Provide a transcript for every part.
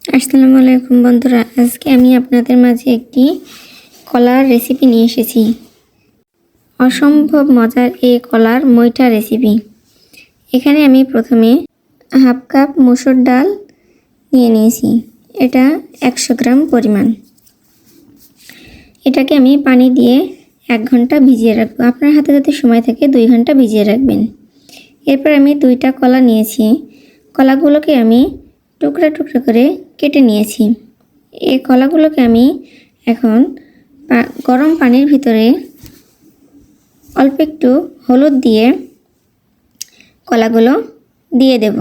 আসসালামু আলাইকুম বন্ধুরা, আজকে আমি আপনাদের মাঝে একটি কলার রেসিপি নিয়ে এসেছি। অসম্ভব মজার এই কলার মইঠা রেসিপি। এখানে আমি প্রথমে হাফ কাপ মসুর ডাল নিয়ে নিয়েছি। এটা 100 গ্রাম পরিমাণ। এটাকে আমি পানি দিয়ে 1 ঘন্টা ভিজিয়ে রাখবো। আপনার হাতে যদি সময় থাকে 2 ঘন্টা ভিজিয়ে রাখবেন। এরপর আমি 2টা কলা নিয়েছি। কলাগুলোকে আমি টুকরা টুকরা করে কেটে নিয়েছি। এই কলাগুলোকে আমি এখন গরম পানির ভিতরে অল্প একটু হলুদ দিয়ে কলাগুলো দিয়ে দেব।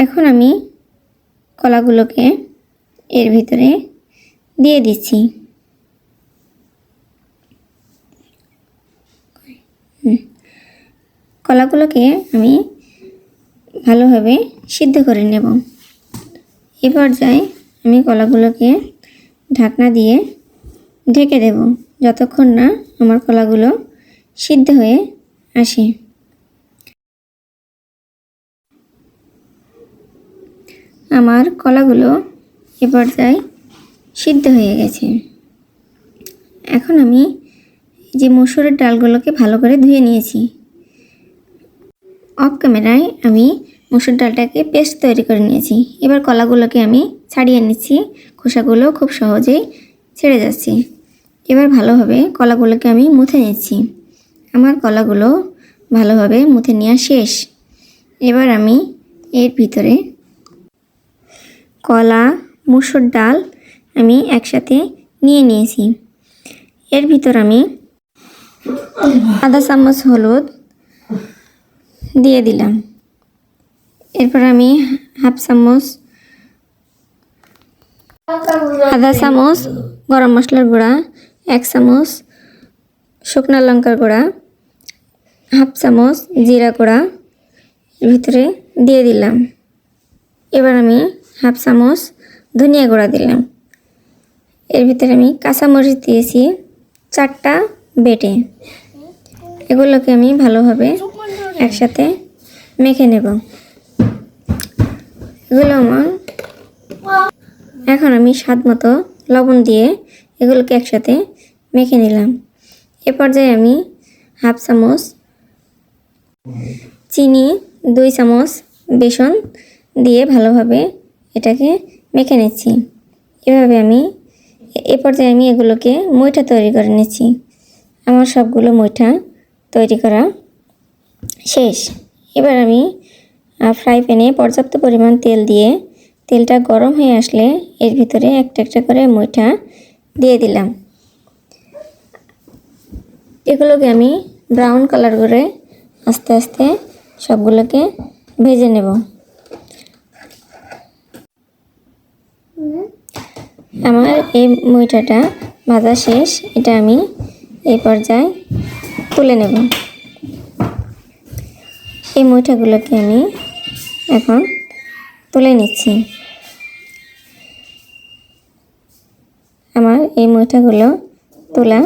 এখন আমি কলাগুলোকে এর ভিতরে দিয়ে দিচ্ছি। কলাগুলোকে আমি ভালোভাবে সিদ্ধ করে নেব। এই পর্যায়ে আমি কলাগুলোকে ঢাকনা দিয়ে ঢেকে দেব যতক্ষণ না আমার কলাগুলো সিদ্ধ হয়ে আসে। আমার কলাগুলো এ পর্যায়ে সিদ্ধ হয়ে গেছে। এখন আমি যে মসুরের ডালগুলোকে ভালো করে ধুয়ে নিয়েছি। অফ ক্যামেরায় আমি মসুর ডালটাকে পেস্ট তৈরি করে নিয়েছি। এবার কলাগুলোকে আমি ছাড়িয়ে নিচ্ছি। খোসাগুলো খুব সহজেই ছেড়ে যাচ্ছে। এবার ভালোভাবে কলাগুলোকে আমি মুছে নিচ্ছি। আমার কলাগুলো ভালোভাবে মুছে নেওয়া শেষ। এবার আমি এর ভিতরে কলা মসুর ডাল আমি একসাথে নিয়ে নিয়েছি। এর ভিতর আমি আধা চামচ হলুদ দিয়ে দিলাম। এরপর আমি আধা চামচ গরম মশলার গুঁড়া, 1 চামচ শুকনো লঙ্কার গুঁড়া, হাফ চামচ জিরা গুঁড়া এর ভিতরে দিয়ে দিলাম। এবার আমি হাফ চামচ ধনিয়া গুঁড়া দিলাম। এর ভিতরে আমি কাঁচামরিচ দিয়েছি 4টা বেটে। এগুলোকে আমি ভালোভাবে একসাথে মেখে নেব। এগুলো আমার এখন আমি স্বাদ মতো লবণ দিয়ে এগুলোকে একসাথে মেখে নিলাম। এ পর্যায়ে আমি হাফ চামচ চিনি, 2 চামচ বেসন দিয়ে ভালোভাবে এটাকে মেখে নিচ্ছি। এভাবে আমি এ পর্যায়ে আমি এগুলোকে মইঠা তৈরি করে নিচ্ছি। আমার সবগুলো মইঠা তৈরি করা শেষ। এবার আমি ফ্রাই প্যানে পর্যাপ্ত পরিমাণ তেল দিয়ে তেলটা গরম হয়ে আসলে এর ভিতরে একটা একটা করে মইঠা দিয়ে দিলাম। এগুলোকে আমি ব্রাউন কালার করে আস্তে আস্তে সবগুলোকে ভেজে নেব। আমার এই মইঠাটা ভাজা শেষ। এটা আমি এই পর্যায়ে তুলে নেব। এই মইঠাগুলোকে আমি এখন তুলে নিচ্ছি। আমার এই মইঠাগুলো তোলা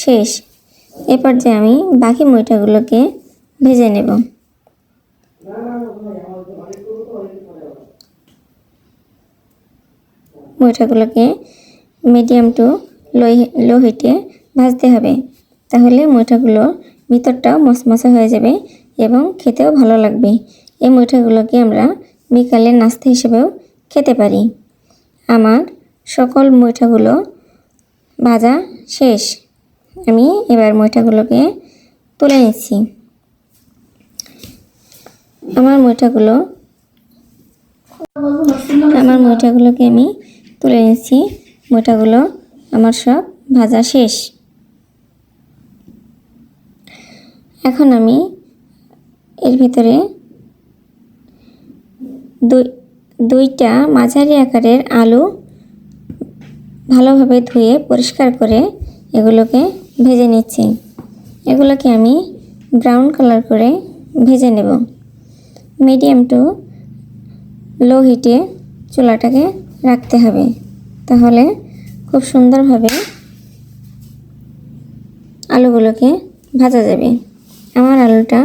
শেষ। এ পর্যায়ে আমি বাকি মইঠাগুলোকে ভেজে নেব। মইঠাগুলোকে মিডিয়াম টু লো হিটে ভাজতে হবে, তাহলে মইঠাগুলো ভিতরটাও মচমচে হয়ে যাবে এবং খেতেও ভালো লাগবে। এই মইঠাগুলোকে আমরা বিকালে নাস্তা হিসেবেও খেতে পারি। আমার সকল মইঠাগুলো ভাজা শেষ। আমি এবার মইঠাগুলোকে তুলে নিচ্ছি। আমার মইঠাগুলোকে আমি তুলে নিচ্ছি। মইঠাগুলো আমার সব ভাজা শেষ। এখন আমি এর ভিতরে 2টা মাঝারি আকারের আলু ভালোভাবে ধুয়ে পরিষ্কার করে এগুলোকে ভেজে নিচ্ছি। এগুলোকে আমি ব্রাউন কালার করে ভেজে নেব। মিডিয়াম টু লো হিটে চুলাটাকে রাখতে হবে, তাহলে খুব সুন্দরভাবে আলুগুলোকে ভাজা যাবে। আমার আলুটা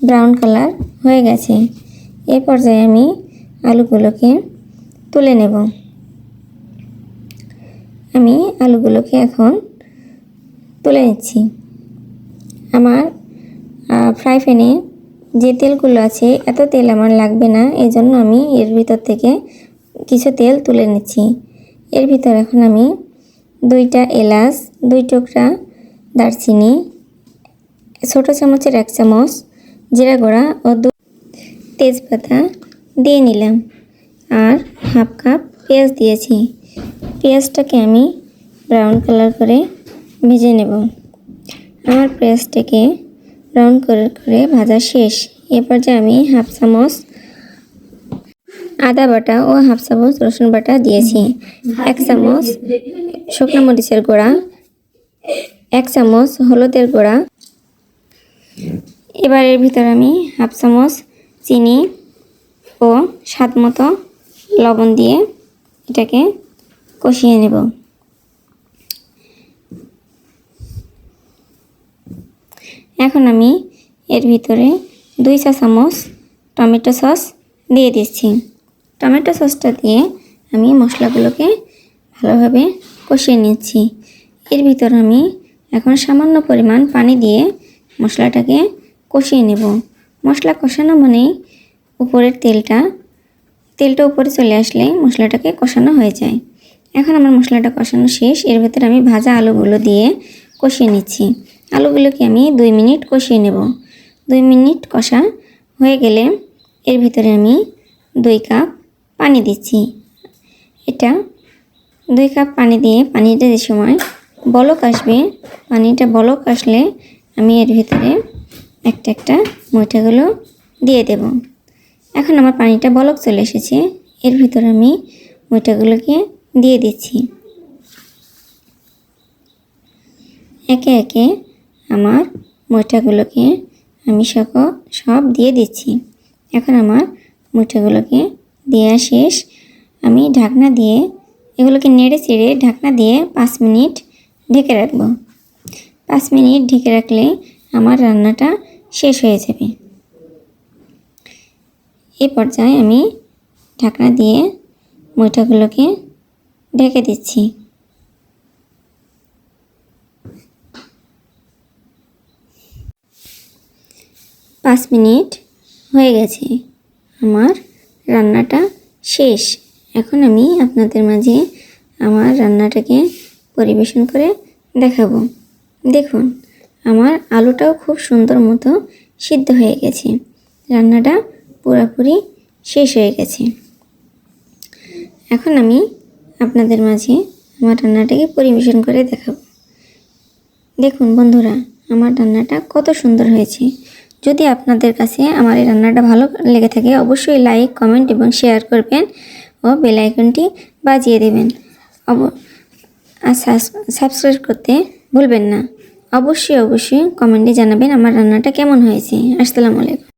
ব্রাউন কালার হয়ে গেছে। এই পর্যায়ে আমি আলুগুলোকে তুলে নেব। আমি আলুগুলোকে এখন তুলে নিচ্ছি। আমার ফ্রাই প্যানে যে তেলগুলো আছে এত তেল আমার লাগবে না, এই জন্য আমি এর ভিতর থেকে কিছু তেল তুলে নিচ্ছি। এর ভিতর এখন আমি 2টা এলাচ, 2 টুকরা দারচিনি, ছোটো চামচের 1 চামচ জিরা গুঁড়া ও 2 তেজপাতা দিয়ে নিলাম। আর হাফ কাপ পেঁয়াজ দিয়েছি। পেঁয়াজটাকে আমি ব্রাউন কালার করে ভেজে নেব। আমার পেঁয়াজটাকে ব্রাউন করে ভাজা শেষ। এ পর্যায়ে আমি হাফ চামচ আদা বাটা ও হাফ চামচ রসুন বাটা দিয়েছি। 1 চামচ শুকনো মরিচের গুঁড়া, 1 চামচ হলুদের গুঁড়া। এবার এর ভিতর আমি হাফ চামচ চিনি ও স্বাদ মতো লবণ দিয়ে এটাকে কষিয়ে নেব। এখন আমি এর ভিতরে 2 চা চামচ টমেটো সস দিয়ে দিচ্ছি। টমেটো সসটা দিয়ে আমি মশলাগুলোকে ভালোভাবে কষিয়ে নিচ্ছি। এর ভিতর আমি এখন সামান্য পরিমাণ পানি দিয়ে মশলাটাকে কষিয়ে নেব। মশলা কষানো মানেই উপরের তেলটা উপরে চলে আসলে মশলাটাকে কষানো হয়ে যায়। এখন আমার মশলাটা কষানো শেষ। এর ভিতরে আমি ভাজা আলুগুলো দিয়ে কষিয়ে নিচ্ছি। আলুগুলোকে আমি 2 মিনিট কষিয়ে নেব। 2 মিনিট কষা হয়ে গেলে এর ভিতরে আমি 2 কাপ পানি দিচ্ছি। এটা 2 কাপ পানি দিয়ে পানিটা যে সময় বলক আসবে, পানিটা বলক আসলে আমি এর ভিতরে একটা মইঠাগুলো দিয়ে দেব। এখন আমার পানিটা বলক চলে এসেছে। এর ভিতরে আমি মইঠাগুলোকে দিয়ে দিচ্ছি। একে একে আমার মইঠাগুলোকে আমি সব দিয়ে দিচ্ছি। এখন আমার মইঠাগুলোকে দেওয়া শেষ। আমি ঢাকনা দিয়ে এগুলোকে নেড়ে চেড়ে ঢাকনা দিয়ে 5 মিনিট ঢেকে রাখব। 5 মিনিট ঢেকে রাখলে আমার রান্নাটা শেষ হয়ে যাবে। এই পর্যায়ে আমি ঢাকনা দিয়ে মইঠাগুলোকে ঢেকে দিচ্ছি। 5 মিনিট হয়ে গেছে, আমার রান্নাটা শেষ। এখন আমি আপনাদের মাঝে আমার রান্নাটাকে পরিবেশন করে দেখাবো। দেখুন, আমার আলুটাও খুব সুন্দর মতো সিদ্ধ হয়ে গেছে। রান্নাটা পুরোপুরি শেষ হয়ে গেছে। এখন আমি আপনাদের মাঝে আমার রান্নাটাকে পরিবেশন করে দেখাবো। দেখুন বন্ধুরা, আমার রান্নাটা কত সুন্দর হয়েছে। যদি আপনাদের কাছে আমার এই রান্নাটা ভালো লেগে থাকে অবশ্যই লাইক, কমেন্ট এবং শেয়ার করবেন ও বেল আইকনটি বাজিয়ে দেবেন। আর সাবস্ক্রাইব করতে ভুলবেন না। অবশ্যই কমেন্টে জানাবেন আমার রান্নাটা কেমন হয়েছে। আসসালামু আলাইকুম।